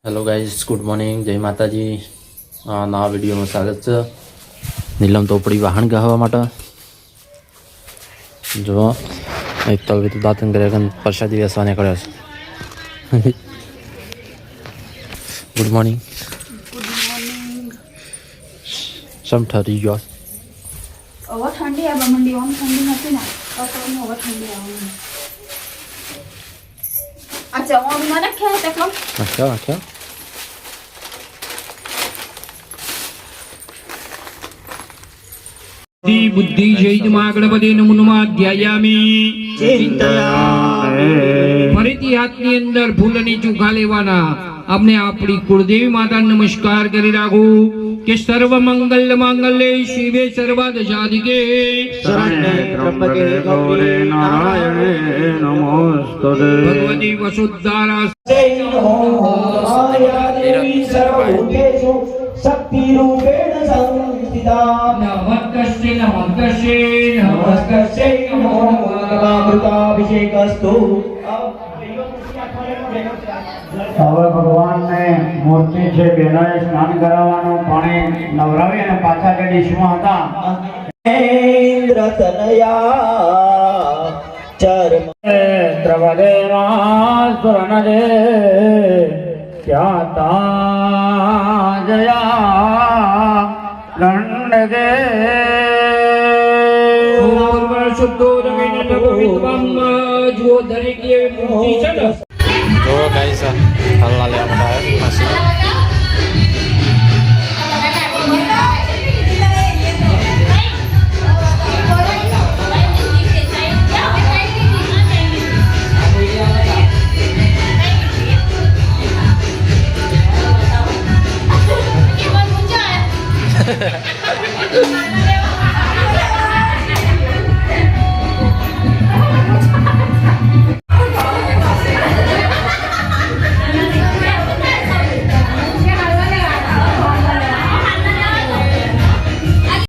Hello guys, good morning, जय माताजी। नवा विडियो में स्वागत है। नीलम तो पड़ी वाहन गहवा माटे जो एक तो दातन करे प्रसादी वेचवा निकळ्यो छे। Good morning. Good morning. सम ठरी गयो હવે ઠંડી આવવા માંડી, આમ ઠંડી નથી ને અત્યારે હવે ઠંડી આવવા માંડી। આ ચવાણું મને ખાય તો કેમ क्या बुद्धि चैतमा गणपति नमो नमः ध्यायामि फरीथी हाथनी अंदर फूलनी चूखा लेवाना। अपने आपणी कुलदेवी माता नमस्कार करी राखो कि सर्व मंगल मांगल्ये शिवे सर्वार्थ साधिके शरण्ये त्र्यंबके गौरी नारायणे नमोस्तुते। भगवती वसुधारा शक्तिरूपेण संस्थिता। नमस्ते नमस्ते नमस्ते नमो नमः। अमृताभिषेकस्तु। હવે ભગવાનને મૂર્તિ છે બેનાએ સ્નાન કરાવવાનું, પાણી નવરાવી અને પાછા જે ડીશમાં હતા ઇન્દ્ર તનયા ચર્મ દ્રવદેવાસુરનદે ખ્યાતા જયા ગંડગે શુદ્ધોદકેન ભવિત્વમ જો દરેક એવી મૂર્તિ છે ને जो गाइस हल्ला ले आया मशीन